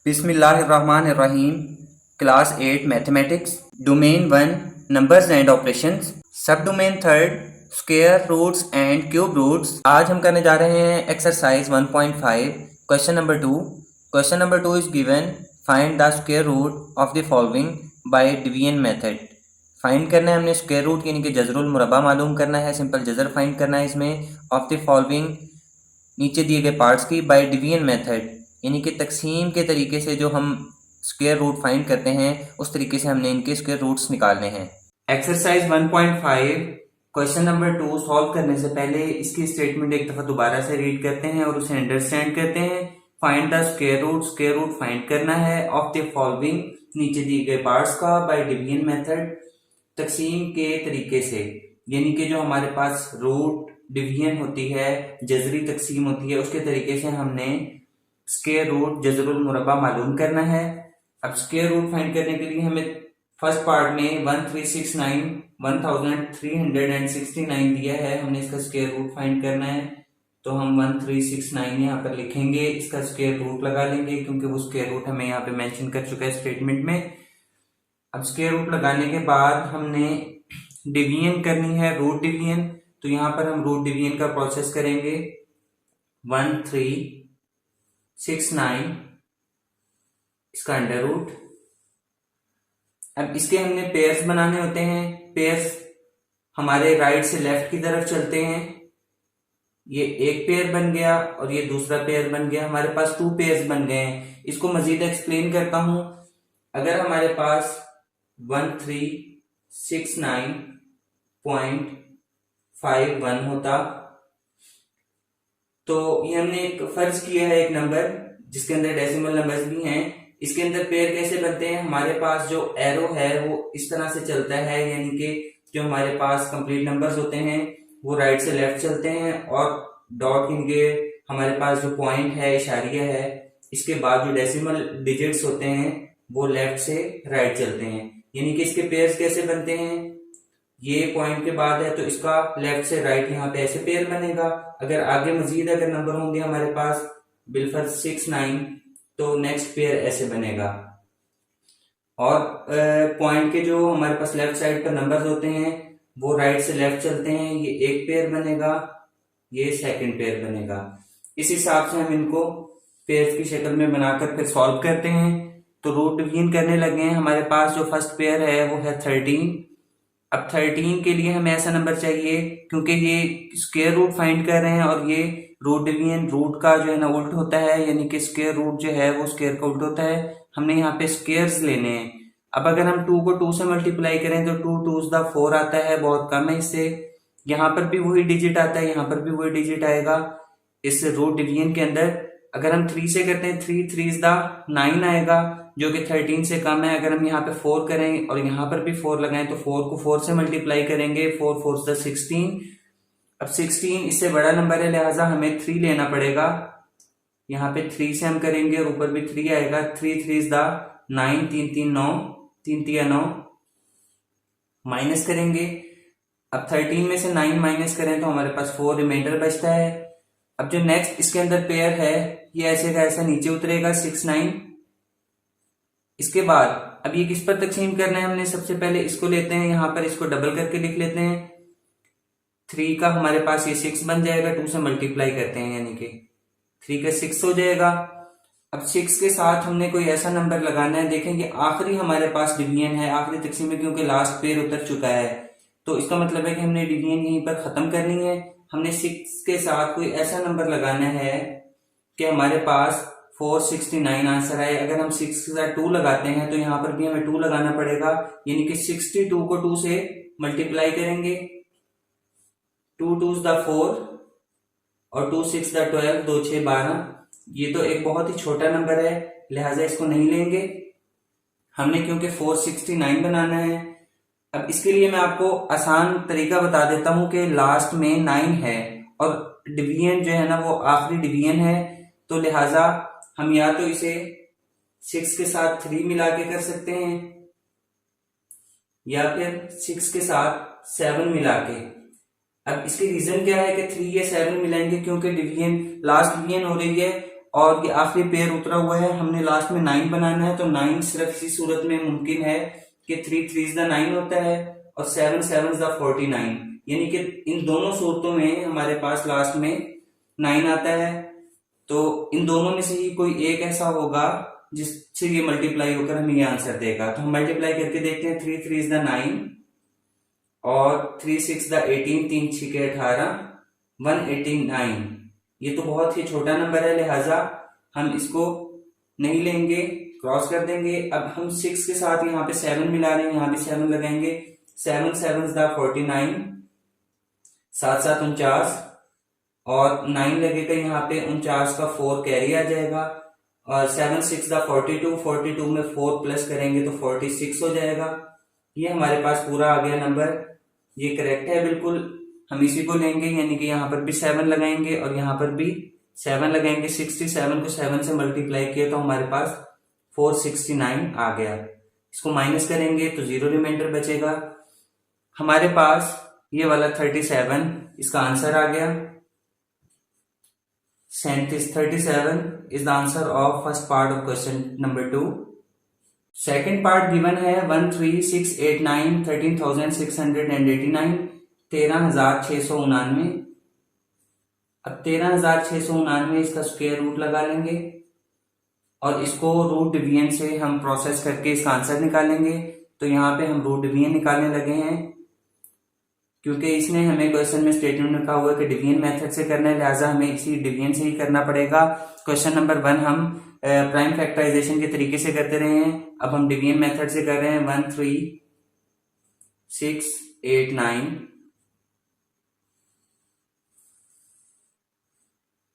बिस्मिल्लाहिर्रहमानिर्रहीम। Class 8 mathematics, domain 1 numbers and operations, सब domain 3 square roots and cube roots. आज हम करने जा रहे हैं exercise 1.5 question number 2। Question number 2 is given, find the square root of the following by division method. Find करना है हमने स्क्वायर रूट यानी कि जज़रुल मुरब्बा मालूम करना है, सिंपल जज़र फाइंड करना है इसमें ऑफ द फॉलोइंग नीचे दिए गए पार्ट्स की बाय डिवीजन मेथड, यानी कि तकसीम के तरीके से जो हम स्क्वायर रूट फाइंड करते हैं उस तरीके से हमने इनके स्क्वायर रूट्स निकालने हैं। एक्सरसाइज 1.5 क्वेश्चन नंबर 2 सॉल्व करने से पहले इसकी स्टेटमेंट एक दफा दोबारा से रीड करते हैं और उसे अंडरस्टैंड करते हैं। Find the square root find करना है ऑफ द फॉलोइंग नीचे दिए गए पार्ट्स का बाय डिवीजन मेथड, तकसीम के तरीके से, यानी कि जो हमारे पास रूट डिवीजन होती है, जजरी तकसीम होती है, उसके तरीके से हमने स्क्वायर रूट जज़रुल मुरब्बा मालूम करना है। अब स्क्वायर रूट फाइंड करने के लिए हमें फर्स्ट पार्ट में 1369 दिया है, हमने इसका स्क्वायर रूट फाइंड करना है। तो हम 1369 यहाँ पर लिखेंगे, इसका स्क्वायर रूट लगा लेंगे क्योंकि वो स्क्वायर रूट हमें यहाँ पे मेंशन कर चुका है स्टेटमेंट में। अब स्क्वायर रूट लगाने के बाद हमने डिवीजन करनी है, रूट डिवीजन। तो यहाँ पर हम रूट डिवीजन का प्रोसेस करेंगे। 1369 इसका अंडर रूट। अब इसके हमने पेयर्स बनाने होते हैं। पेयर्स हमारे राइट से लेफ्ट की तरफ चलते हैं। ये एक पेयर बन गया और ये दूसरा पेयर बन गया, हमारे पास 2 पेयर्स बन गए हैं। इसको मजीद एक्सप्लेन करता हूं। अगर हमारे पास 1369.51 होता तो ये हमने एक फर्ज किया है, एक नंबर जिसके अंदर डेसिमल नंबर्स भी हैं। इसके अंदर पेयर कैसे बनते हैं, हमारे पास जो एरो है वो इस तरह से चलता है, यानी कि जो हमारे पास कंप्लीट नंबर्स होते हैं वो राइट से लेफ्ट चलते हैं और डॉट इनके हमारे पास जो पॉइंट है, इशारिया है, इसके बाद जो डेसिमल डिजिट्स होते हैं वो लेफ्ट से राइट चलते हैं। यानी कि इसके पेयर्स कैसे बनते हैं, ये पॉइंट के बाद है तो इसका लेफ्ट से राइट यहाँ पे ऐसे पेयर बनेगा। अगर आगे मजीद अगर नंबर होंगे हमारे पास बिलफर्ज 69 तो नेक्स्ट पेयर ऐसे बनेगा। और पॉइंट के जो हमारे पास लेफ्ट साइड पर नंबर्स होते हैं वो राइट से लेफ्ट चलते हैं, ये एक पेयर बनेगा, ये सेकंड पेयर बनेगा। इस हिसाब से हम इनको पेयर्स की शक्ल में बनाकर फिर सॉल्व करते हैं। तो रूट डिवीजन करने लगे हैं। हमारे पास जो फर्स्ट पेयर है वो है 13। अब 13 के लिए हमें ऐसा नंबर चाहिए, क्योंकि ये स्क्वायर रूट फाइंड कर रहे हैं और ये रूट डिवीजन रूट का जो है ना उल्ट होता है, यानी कि स्क्वायर रूट जो है वो स्क्वायर का उल्ट होता है। हमने यहाँ पे स्क्वायर्स लेने हैं। अब अगर हम 2 को 2 से मल्टीप्लाई करें तो 2 2s द 4 आता है, बहुत कम है इससे। यहाँ पर भी वही डिजिट आता है, यहाँ पर भी वही डिजिट आएगा इस रूट डिवीजन के अंदर। अगर हम 3 से करते हैं 3 3s द 9 आएगा, जो कि 13 से कम है। अगर हम यहाँ पे 4 करें और यहाँ पर भी 4 लगाएं तो 4 को 4 से मल्टीप्लाई करेंगे, 4 4s द 16। अब 16 इससे बड़ा नंबर है, लिहाजा हमें 3 लेना पड़ेगा। यहाँ पे 3 से हम करेंगे और ऊपर भी 3 आएगा। 3 3s द 9, 3 3 9, 3 3 9, माइनस करेंगे। अब 13 में से 9 माइनस करें तो हमारे पास 4 रिमाइंडर बचता है। अब जो नेक्स्ट इसके अंदर पेयर है ये ऐसे का ऐसा नीचे उतरेगा 6 9। इसके बाद अब ये किस पर तकसीम करना है, हमने सबसे पहले इसको लेते हैं, यहाँ पर इसको डबल करके लिख लेते हैं। 3 का हमारे पास ये 6 बन जाएगा, 2 से मल्टीप्लाई करते हैं यानी कि 3 का 6 हो जाएगा। अब 6 के साथ हमने कोई ऐसा नंबर लगाना है, देखेंगे आखिरी हमारे पास डिवीजन है, आखिरी तकसीम में, क्योंकि लास्ट पेयर उतर चुका है तो इसका मतलब है कि हमने डिवीजन यहीं पर खत्म करनी है। हमने 6 के साथ कोई ऐसा नंबर लगाना है कि हमारे पास 469 आंसर आए। अगर हम 6 के साथ 2 लगाते हैं तो यहाँ पर भी हमें 2 लगाना पड़ेगा, यानी कि 62 को 2 से मल्टीप्लाई करेंगे। 2 2s द 4 और 2 6 द 12, 2 6 12। ये तो एक बहुत ही छोटा नंबर है, लिहाजा इसको नहीं लेंगे हमने, क्योंकि 469 बनाना है। अब इसके लिए मैं आपको आसान तरीका बता देता हूं कि लास्ट में 9 है और डिवीजन जो है ना वो आखिरी डिवीजन है, तो लिहाजा हम या तो इसे 6 के साथ 3 मिला के कर सकते हैं या फिर 6 के साथ 7 मिला के। अब इसकी रीजन क्या है कि 3 या 7 मिलाएंगे, क्योंकि डिवीजन लास्ट डिवीजन हो रही है और ये आखिरी पेयर उतरा हुआ है, हमने लास्ट में 9 बनाना है। तो 9 सिर्फ इसी सूरत में मुमकिन है कि 3 3 द 9 होता है और 7 7 द 49, यानी कि इन दोनों सूरतों में हमारे पास लास्ट में 9 आता है। तो इन दोनों में से ही कोई एक ऐसा होगा जिससे ये मल्टीप्लाई होकर हमें ये आंसर देगा। तो हम मल्टीप्लाई करके देखते हैं। 3 3 द 9 और 3 6 द 18, 3 6 के 18, 189। ये तो बहुत ही छोटा नंबर है, लिहाजा हम इसको नहीं लेंगे, क्रॉस कर देंगे। अब हम 6 के साथ यहाँ पे 7 मिला रहे हैं, यहाँ भी 7 लगाएंगे। 7 7 द 49, 7 7 49 और 9 लगेगा यहाँ पे। 49 का 4 कैरी आ जाएगा और 7 6 द 42, 42 में 4 प्लस करेंगे तो 46 हो जाएगा। ये हमारे पास पूरा आ गया नंबर, ये करेक्ट है बिल्कुल। हम इसी को लेंगे, यानी कि यहाँ पर भी 7 लगाएंगे और यहाँ पर भी 7 लगाएंगे। 67 को 7 से मल्टीप्लाई किया तो हमारे पास 469 आ गया। इसको माइनस करेंगे तो 0 रिमाइंडर बचेगा। हमारे पास ये वाला 37 इसका आंसर आ गया। 37 is the answer of first part of question number 2. Second part given है 13689 13,689 13,699। अब 13,699 इसका स्क्वायर रूट लगा लेंगे और इसको रूट डिवीजन से हम प्रोसेस करके इसका आंसर निकालेंगे। तो यहाँ पे हम रूट डिवीजन निकालने लगे हैं क्योंकि इसने हमें क्वेश्चन में स्टेटमेंट लिखा हुआ है कि डिवीजन मेथड से करना है, लिहाजा हमें इसी डिवीजन से ही करना पड़ेगा। क्वेश्चन नंबर 1 हम प्राइम फैक्टराइजेशन के तरीके से करते रहे हैं, अब हम डिवीजन मेथड से कर रहे हैं। 13689।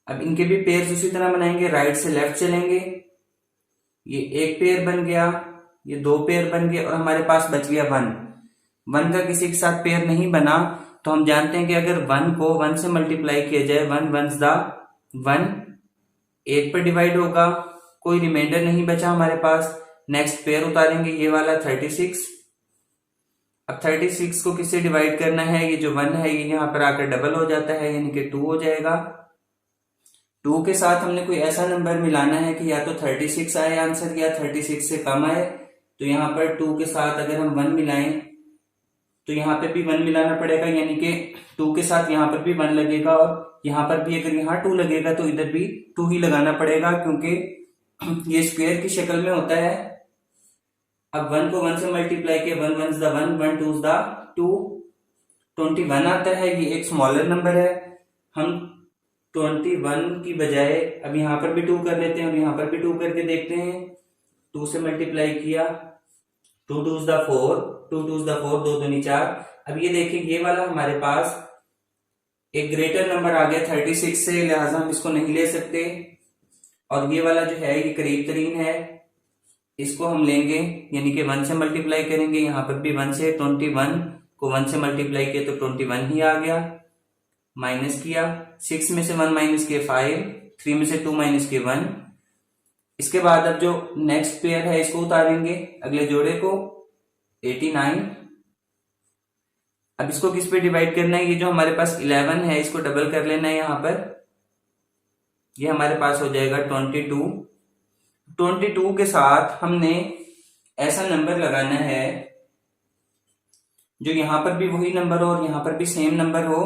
अब इनके भी पेयर्स उसी तरह बनाएंगे, राइट से लेफ्ट चलेंगे। ये एक पेयर बन गया, ये 2 पेयर बन गए और हमारे पास बच गया 1 का किसी के साथ पेयर नहीं बना। तो हम जानते हैं कि अगर 1 को 1 से मल्टीप्लाई किया जाए, 1 1 द 1, 1 पर डिवाइड होगा, कोई रिमाइंडर नहीं बचा हमारे पास। नेक्स्ट पेयर उतारेंगे, ये वाला 36। अब 36 को किससे डिवाइड करना है, ये जो 1 है ये यहाँ पर आकर डबल हो जाता है, यानी कि 2 हो जाएगा। 2 के साथ हमने कोई ऐसा नंबर मिलाना है कि या तो 36 आए आंसर या 36 से कम आए। तो यहाँ पर 2 के साथ अगर हम 1 मिलाएं तो यहाँ पे भी 1 मिलाना पड़ेगा, यानी कि 2 के साथ यहाँ पर भी 1 लगेगा और यहाँ पर भी अगर यहाँ 2 लगेगा तो इधर भी 2 ही लगाना पड़ेगा क्योंकि ये स्क्वायर की शक्ल में होता है। अब 1 को 1 से मल्टीप्लाई किया, 1 1 द 1, 1 2 द 2, 21 आता है। ये एक स्मॉलर नंबर है, हम 21 की बजाय अब यहाँ पर भी 2 कर लेते हैं और यहाँ पर भी 2 करके देखते हैं। 2 से मल्टीप्लाई किया, 2 2 द 4, 2 2 द 4, 2 2 4। अब ये देखिए ये वाला हमारे पास एक ग्रेटर नंबर आ गया 36 से, लिहाजा हम इसको नहीं ले सकते। और ये वाला जो है ये करीब तरीन है, इसको हम लेंगे, यानी कि 1 से मल्टीप्लाई करेंगे। यहाँ पर भी 1 से, 21 को 1 से मल्टीप्लाई किया तो 21 ही आ गया। माइनस किया, 6 में से 1 माइनस किया 5, 3 में से 2 माइनस किया 1। इसके बाद अब जो नेक्स्ट पेयर है इसको उतारेंगे, अगले जोड़े को, 89। अब इसको किस पे डिवाइड करना है, ये जो हमारे पास 11 है इसको डबल कर लेना है यहाँ पर, ये हमारे पास हो जाएगा 22। 22 के साथ हमने ऐसा नंबर लगाना है जो यहां पर भी वही नंबर हो और यहां पर भी सेम नंबर हो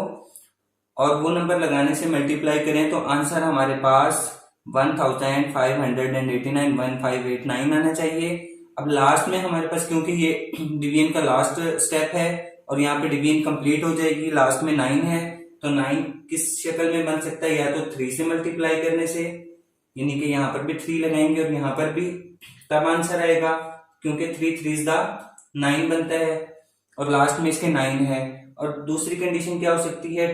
और वो नंबर लगाने से मल्टीप्लाई करें तो आंसर हमारे पास 1589 1589 आना चाहिए। अब लास्ट में हमारे पास, क्योंकि ये डिवीजन का लास्ट स्टेप है और यहाँ पे डिवीजन कंप्लीट हो जाएगी, लास्ट में 9 है, तो 9 किस शक्ल में बन सकता है, या तो 3 से मल्टीप्लाई करने से, यानी कि यहाँ पर भी 3 लगाएंगे और यहाँ पर भी, तब आंसर आएगा क्योंकि 3 3 द 9 बनता है और लास्ट में इसके 9 है। और दूसरी कंडीशन क्या हो सकती है,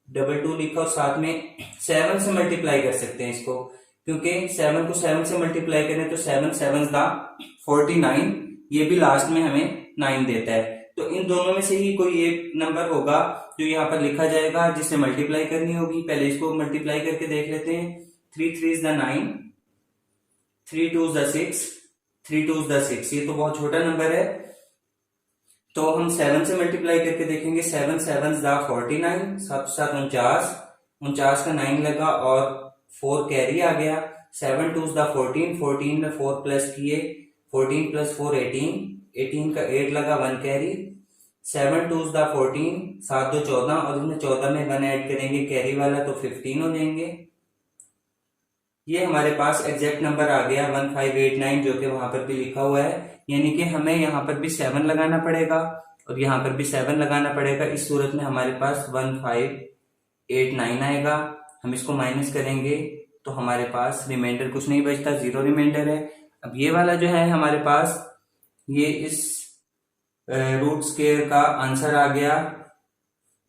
2 लिखा और साथ में 7 से मल्टीप्लाई कर सकते हैं इसको, क्योंकि 7 को 7 से मल्टीप्लाई करें तो 7 7 द 49, ये भी लास्ट में हमें 9 देता है। तो इन दोनों में से ही कोई एक नंबर होगा जो यहाँ पर लिखा जाएगा जिससे मल्टीप्लाई करनी होगी। पहले इसको मल्टीप्लाई करके देख लेते हैं। 3 3 द 9, 3 2 द 6, 3 2 द 6, ये तो बहुत छोटा नंबर है, तो हम 7 से मल्टीप्लाई करके देखेंगे। 7 7 द 49, 7 7 49, 49 का 9 लगा और 4 कैरी आ गया। 7 2 द 14, 14 में 4 प्लस किए, 14 प्लस 4 18, 18 का 8 लगा, 1 कैरी। 7 2 द 14, 7 2 14, और इसमें 14 में 1 ऐड करेंगे कैरी वाला तो 15 हो जाएंगे। ये हमारे पास एग्जैक्ट नंबर आ गया 1589, जो कि वहां पर भी लिखा हुआ है, यानी कि हमें यहाँ पर भी 7 लगाना पड़ेगा और यहाँ पर भी 7 लगाना पड़ेगा। इस सूरत में हमारे पास 1589 आएगा। हम इसको माइनस करेंगे तो हमारे पास रिमाइंडर कुछ नहीं बचता, 0 रिमाइंडर है। अब ये वाला जो है हमारे पास, ये इस रूट स्क्वायर का आंसर आ गया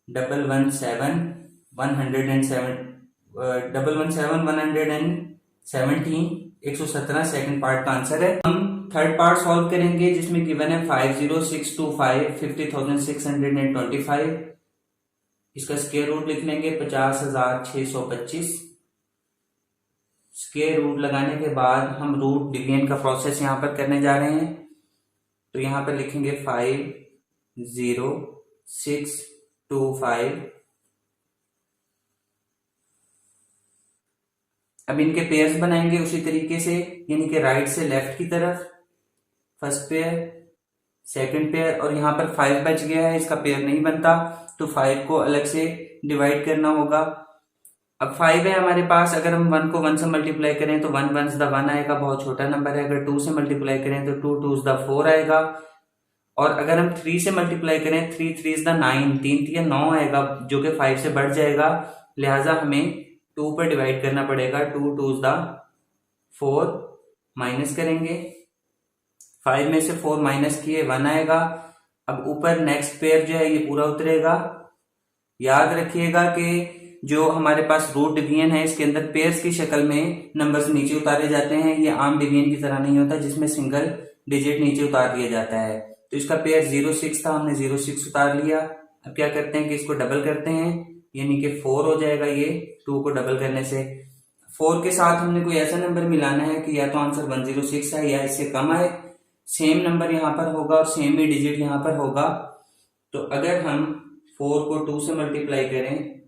117 सेकंड पार्ट का आंसर है। हम थर्ड पार्ट सॉल्व करेंगे जिसमें गिवन है 50625 50,625। इसका स्क्वायर रूट लिख लेंगे 50,625। स्क्वायर रूट लगाने के बाद हम रूट डिवीजन का प्रोसेस यहां पर करने जा रहे हैं, तो यहां पर लिखेंगे 50625। अब इनके पेयर्स बनाएंगे उसी तरीके से, यानी कि राइट से लेफ्ट की तरफ, फर्स्ट पेयर, सेकंड पेयर, और यहाँ पर 5 बच गया है, इसका पेयर नहीं बनता तो 5 को अलग से डिवाइड करना होगा। अब 5 है हमारे पास, अगर हम 1 को 1 से मल्टीप्लाई करें तो 1 1 द 1 आएगा, बहुत छोटा नंबर है। अगर 2 से मल्टीप्लाई करें तो 2 2 द 4 आएगा, और अगर हम 3 से मल्टीप्लाई करें 3 3 द 9, 3 3 9 आएगा, जो कि 5 से बढ़ जाएगा, लिहाजा हमें 2 पर डिवाइड करना पड़ेगा। 2 2 द 4, माइनस करेंगे, 5 में से 4 माइनस किए 1 आएगा। अब ऊपर नेक्स्ट पेयर जो है ये पूरा उतरेगा। याद रखिएगा कि जो हमारे पास रूट डिवीजन है इसके अंदर पेयर्स की शक्ल में नंबर्स नीचे उतारे जाते हैं, ये आम डिवीजन की तरह नहीं होता जिसमें सिंगल डिजिट नीचे उतार दिया जाता है। तो इसका पेयर 06 था, हमने 06 उतार लिया। अब क्या करते हैं कि इसको डबल करते हैं, यानी कि 4 हो जाएगा ये 2 को डबल करने से। 4 के साथ हमने कोई ऐसा नंबर मिलाना है कि या तो आंसर 106 है या इससे कम आए, सेम नंबर यहाँ पर होगा और सेम ही डिजिट यहाँ पर होगा। तो अगर हम 4 को 2 से मल्टीप्लाई करें,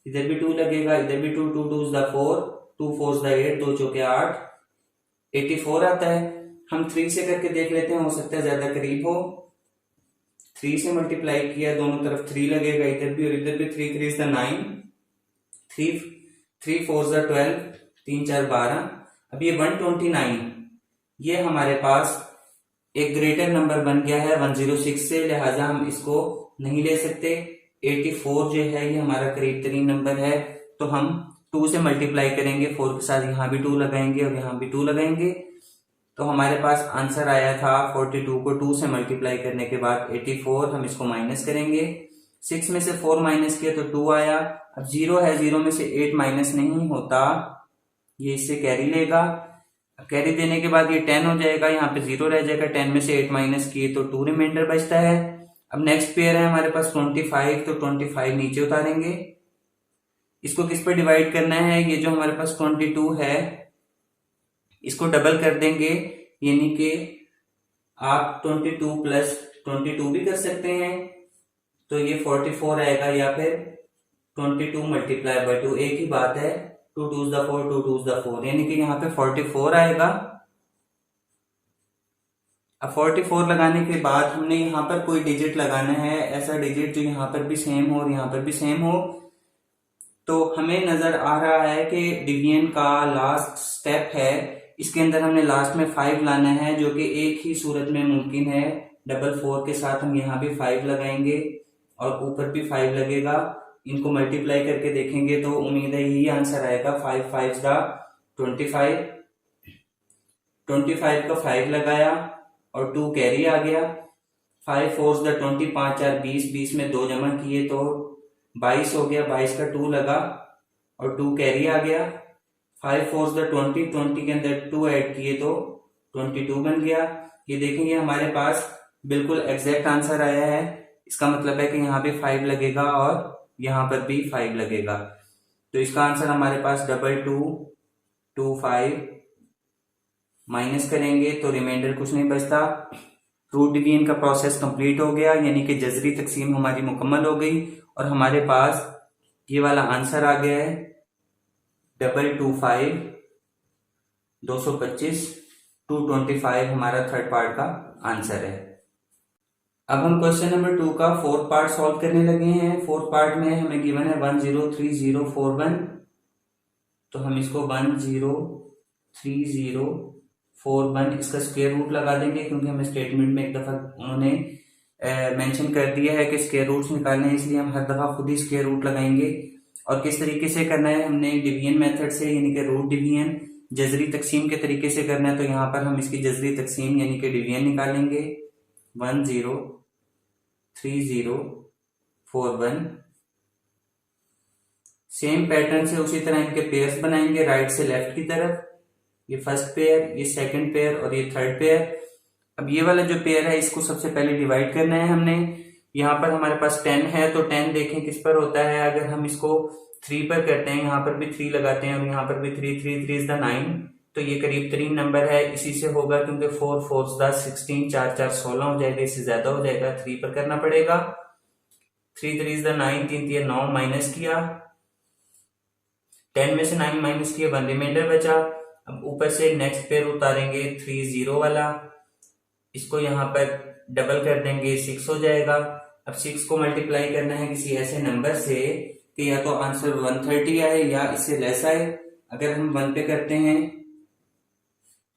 इधर भी 2 लगेगा, इधर भी 2, 2 2 द 4, 2 4 द 8, 2 चौके 8, 84 आता है। हम 3 से करके देख लेते हैं, हो सकता है ज्यादा करीब हो। 3 से मल्टीप्लाई किया, दोनों तरफ 3 लगेगा, इधर भी और इधर भी। 3 3 द 9, 3 4 द 12, 3 4 12। अब ये 129, ये हमारे पास एक ग्रेटर नंबर बन गया है 106 से, लिहाजा हम इसको नहीं ले सकते। 84 जो है ये हमारा करीब तरीन नंबर है, तो हम 2 से मल्टीप्लाई करेंगे, 4 के साथ यहाँ भी 2 लगाएंगे और यहाँ भी 2 लगाएंगे, तो हमारे पास आंसर आया था 42 को 2 से मल्टीप्लाई करने के बाद 84। हम इसको माइनस करेंगे, 6 में से 4 माइनस किया तो 2 आया। अब 0 है, 0 में से 8 माइनस नहीं होता, ये इससे कैरी लेगा। कैरी देने के बाद ये 10 हो जाएगा, यहाँ पे 0 रह जाएगा। 10 में से 8 माइनस किए तो 2 रिमाइंडर बचता है। अब नेक्स्ट पेयर है हमारे पास 25, तो 25 नीचे उतारेंगे। इसको किस पर डिवाइड करना है, ये जो हमारे पास 22 है इसको डबल कर देंगे, यानी कि आप 22 प्लस 22 भी कर सकते हैं, तो ये 44 आएगा, या फिर 22 मल्टीप्लाई बाय 2, एक ही बात है। 2 2 द 4, 2 2 द 4, यानी कि यहाँ पे 44 आएगा। अब 44 लगाने के बाद हमने यहाँ पर कोई डिजिट लगाना है, ऐसा डिजिट जो यहाँ पर भी सेम हो और यहाँ पर भी सेम हो। तो हमें नजर आ रहा है कि डिवीजन का लास्ट स्टेप है, इसके अंदर हमने लास्ट में 5 लाना है, जो कि एक ही सूरत में मुमकिन है। 4 के साथ हम यहाँ भी 5 लगाएंगे और ऊपर भी 5 लगेगा। इनको मल्टीप्लाई करके देखेंगे तो उम्मीद है यही आंसर आएगा। 5 5 दा 25, 25 का 5 लगाया और 2 कैरी आ गया। 5 4 दा 20, 5 4 20, 20 में 2 जमा किए तो 22 हो गया। 22 का 2 लगा और 2 कैरी आ गया। 5 4 दा 20, 20 के अंदर 2 ऐड किए तो 22 बन गया। ये देखेंगे हमारे पास बिल्कुल एग्जैक्ट आंसर आया है। इसका मतलब है कि यहाँ पे 5 लगेगा और यहाँ पर भी 5 लगेगा, तो इसका आंसर हमारे पास 2225। माइनस करेंगे तो रिमाइंडर कुछ नहीं बचता। रूट डिवीजन का प्रोसेस कंप्लीट हो गया, यानी कि जजरी तकसीम हमारी मुकम्मल हो गई और हमारे पास ये वाला आंसर आ गया है 225। 225, 225 हमारा थर्ड पार्ट का आंसर है। अब हम क्वेश्चन नंबर 2 का फोर्थ पार्ट सॉल्व करने लगे हैं। फोर्थ पार्ट में हमें गिवन है 103041, तो हम इसको 103041 इसका स्क्वायर रूट लगा देंगे, क्योंकि हमें स्टेटमेंट में एक दफा उन्होंने मेंशन कर दिया है कि स्क्वायर रूट्स निकालने हैं, इसलिए हम हर दफा खुद ही स्क्वायर रूट लगाएंगे। और किस तरीके से करना है, हमने डिवीजन मेथड से यानी कि रूट डिवीजन जजरी तकसीम के तरीके से करना है। तो यहाँ पर हम इसकी जजरी तकसीम यानी कि डिवीजन निकालेंगे 103041। सेम पैटर्न से उसी तरह इनके पेयर्स बनाएंगे राइट से लेफ्ट की तरफ। ये फर्स्ट पेयर, ये सेकंड पेयर और ये थर्ड पेयर। अब ये वाला जो पेयर है इसको सबसे पहले डिवाइड करना है हमने। यहाँ पर हमारे पास 10 है, तो 10 देखें किस पर होता है। अगर हम इसको 3 पर करते हैं, यहाँ पर भी 3 लगाते हैं और यहाँ पर भी 3, 3 3 is the 9, तो ये करीब 3 नंबर है, इसी से होगा, क्योंकि 4 4 is the 16, 4 4 16 हो जाएगा, इससे ज्यादा हो जाएगा, 3 पर करना पड़ेगा। 3 3 is the 9, 3 3 9 माइनस किया, 10 में से 9 माइनस किया, 1 रिमाइंडर बचा। अब ऊपर से नेक्स्ट पेयर उतारेंगे 3 0 वाला, इसको यहाँ पर डबल कर देंगे, 6 हो जाएगा। अब 6 को मल्टीप्लाई करना है किसी ऐसे नंबर से कि या तो आंसर 130 आए या इससे लेस आए। अगर हम 1 पे करते हैं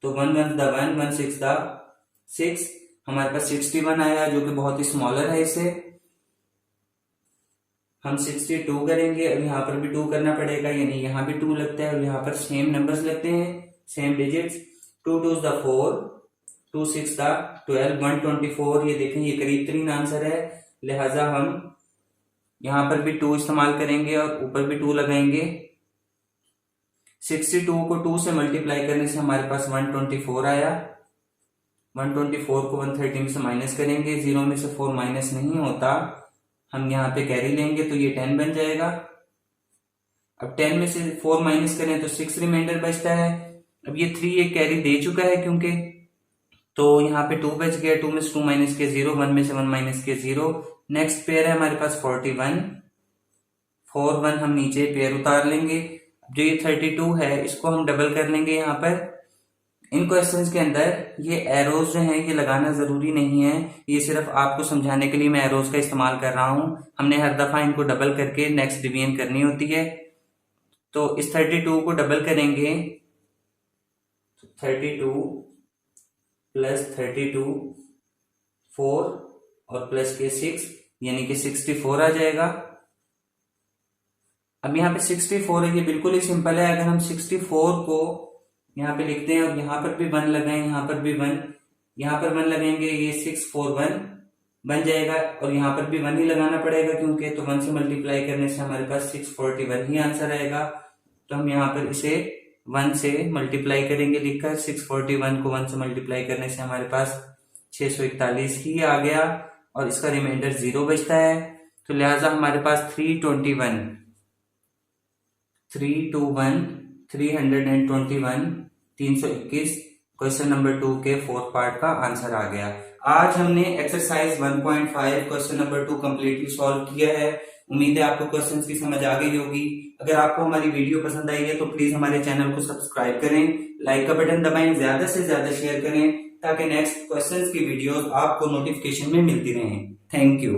तो 1 1 the 1, 1 6 the 6, हमारे पास 61 आया, जो कि बहुत ही स्मॉलर है। इसे हम 62 करेंगे, अब यहाँ पर भी 2 करना पड़ेगा, यानी यहाँ भी 2 लगता है और यहाँ पर सेम नंबर्स लगते हैं, same digits. 2 2 is the 4, 2 6 the 12, 124। ये देखें, ये करीब 3 आंसर है, लिहाजा हम यहाँ पर भी 2 इस्तेमाल करेंगे और ऊपर भी 2 लगाएंगे। 62 को 2 से मल्टीप्लाई करने से हमारे पास 124 आया। 124 को 130 में से माइनस करेंगे, 0 में से 4 माइनस नहीं होता, हम यहाँ पे कैरी लेंगे तो ये 10 बन जाएगा। अब 10 में से 4 माइनस करें तो 6 रिमाइंडर बचता है। अब ये 3 एक कैरी दे चुका है क्योंकि, तो यहाँ पे 2 बच गया, 2 में से 2 माइनस के 0, 1 में से 1 माइनस के 0। नेक्स्ट पेयर है हमारे पास 41, 4 1 हम नीचे पेयर उतार लेंगे। जो ये 32 है इसको हम डबल कर लेंगे। यहाँ पर इन क्वेश्चंस के अंदर ये एरोज जो हैं ये लगाना जरूरी नहीं है, ये सिर्फ आपको समझाने के लिए मैं एरोज का इस्तेमाल कर रहा हूं। हमने हर दफा इनको डबल करके नेक्स्ट डिवीजन करनी होती है। तो इस 32 को डबल करेंगे, 32 प्लस 32 4 और प्लस के 6, यानी कि 64 आ जाएगा। अब यहाँ पे 64 है, ये बिल्कुल ही सिंपल है। अगर हम 64 को यहाँ पे लिखते हैं और यहाँ पर भी 1 लगाएं, यहाँ पर भी 1, यहाँ पर 1 लगाएंगे, ये 641 बन जाएगा और यहाँ पर भी 1 ही लगाना पड़ेगा, क्योंकि तो 1 से मल्टीप्लाई करने से हमारे पास 641 ही आंसर आएगा। तो हम यहाँ पर इसे 1 से मल्टीप्लाई करेंगे लिखकर, 641 को 1 से मल्टीप्लाई करने से हमारे पास 641 ही आ गया और इसका रिमाइंडर 0 बचता है। तो लिहाजा हमारे पास 321 321 क्वेश्चन नंबर 2 के फोर्थ पार्ट का आंसर आ गया। आज हमने exercise 1.5 question number 2 completely solve किया है। उम्मीद है आपको क्वेश्चंस की समझ आ गई होगी। अगर आपको हमारी वीडियो पसंद आई है तो प्लीज हमारे चैनल को सब्सक्राइब करें, लाइक का बटन दबाएं, ज्यादा से ज्यादा शेयर करें, ताकि नेक्स्ट क्वेश्चंस की वीडियोस आपको नोटिफिकेशन में मिलती रहें। Thank you.